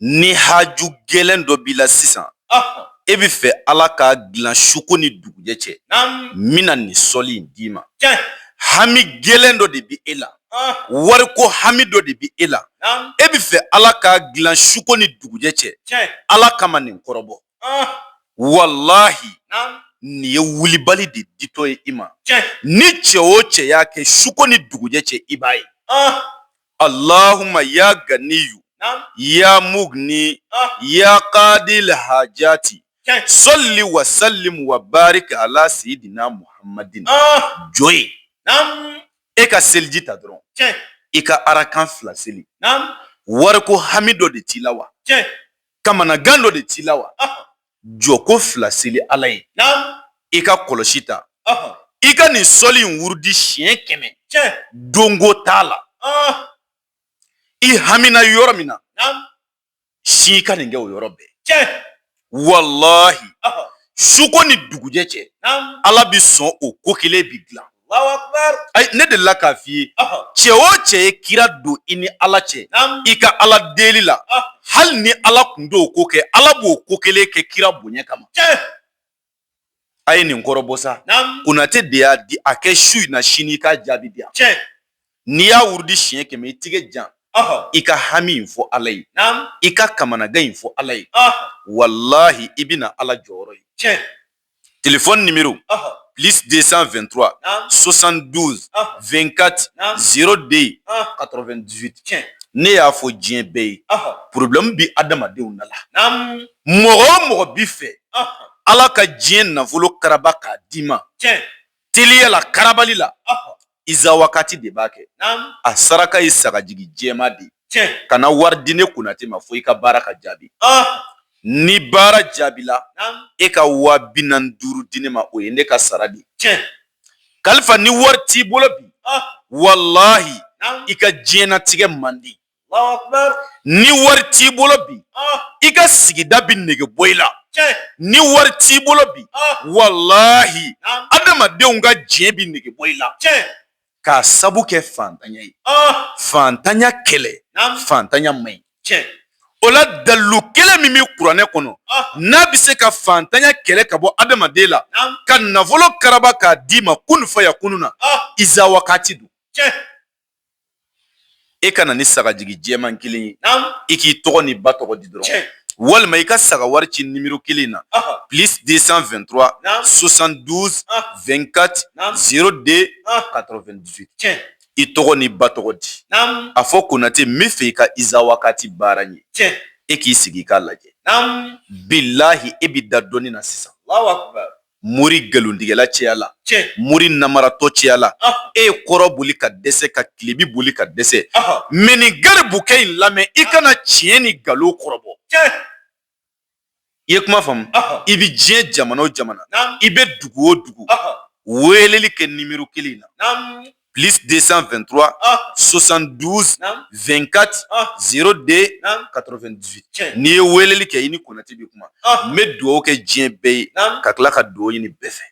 ni haju gɛlɛn dɔ b'i la sisan e bɛ fɛ Ala ka dilan suko ni dugujɛ cɛ mina ni sɔli in d'i ma hami gɛlɛn dɔ de bi e la wariko hami dɔ de bi e la e bɛ fɛ Ala ka dilan suko ni dugujɛ cɛ Ala kama nin kɔrɔbɔ wallahi nin ye wulibali de ditɔ ye i ma ni cɛ o cɛ y'a kɛ suko ni dugujɛ cɛ i b'a ye Allahumma ya ganiyu ya mugni ya qadil hajati salli wa sallim wa barik ala sayidina Muhammadin joye e ka seliji ta dɔrɔn i ka arakan fila seli wariko hami dɔ de t'i la wa kamanagan dɔ de t'i la wa jɔ ko fila seli Ala ye i ka kɔlɔsi ta i ka nin sɔli in wurudi siɲɛ 100 dongo t'a la i hamina yɔrɔ min na si ka nin kɛ o yɔrɔ bɛɛ wallahi suko ni dugujɛ cɛ Ala bi sɔn o ko kelen bi dilan ne delila k'a f'i ye cɛ o cɛ ye kira don i ni Ala cɛ i ka Ala deli la hali ni Ala kun t'o ko kɛ Ala b'o ko kelen kɛ kira bonya kama a ye nin kɔrɔbɔ sa Konate de y'a di a kɛ su in na sini i ka jaabi di yan n'i y'a wurudi siɲɛ 100 i tigɛ jan i ka hami in fɔ Ala ye i ka kamanagan in fɔ Ala ye wallahi i bɛna Ala jɔyɔrɔ ye téléphone numéro plus 223 72 24 02 98 ne y'a fɔ diɲɛ bɛɛ ye problème bi adamadenw na la mɔgɔ o mɔgɔ bi fɛ Ala ka diɲɛ nafolo karaba k'a d'i ma teliya la karabali la Iza wakati de b'a kɛ a saraka ye sagajigi jɛma de kana wari di ne Konate ma fo i ka baara ka jaabi ni baara jaabila e ka 45 di ne ma o ye ne ka sara di kalifa ni wari t'i bolo bi wallahi i ka diɲɛnatigɛ man di ni wari t'i bolo bi i ka sigida bi nege bɔ i la ni wari t'i bolo bi wallahi adamadenw ka diɲɛ bi nege bɔ i la k'a sabu kɛ fantanya ye fantanya kɛlɛ fantanya man ɲi o la dalilu kelen min bɛ kuranɛ kɔnɔ n'a bɛ se ka fantanya kɛlɛ ka bɔ adamaden la ka nafolo karaba k'a d'i ma kun fayakunu na iza wakati don e kana ni sagajigi jɛman kelen ye i k'i tɔgɔ ni ba tɔgɔ di dɔrɔn walima i ka saga wari ci numéro kelen na plus 223 72 24 02 98 i tɔgɔ ni ba tɔgɔ di a fɔ Konate n bɛ fɛ i ka iza wakati baara ɲɛ e k'i sigi i k'a lajɛ billahi e bi da dɔɔni na sisan mori galontigɛla cɛya la mori namaratɔ cɛya la e ye kɔrɔ boli ka dɛsɛ ka kilebi boli ka dɛsɛ mais nin garibukɛ in lamɛn i kana tiɲɛ ni nkalon kɔrɔbɔ i ye kuma faamu i bi diɲɛ jamana o jamana i bɛ dugu o dugu weleli kɛ numéro kelen na plus 223 72 24 02 98 n'i ye weleli kɛ i ni Konate bi kuma n bɛ dugawu kɛ diɲɛ bɛɛ ye ka tila ka dugawu ɲini bɛɛ fɛ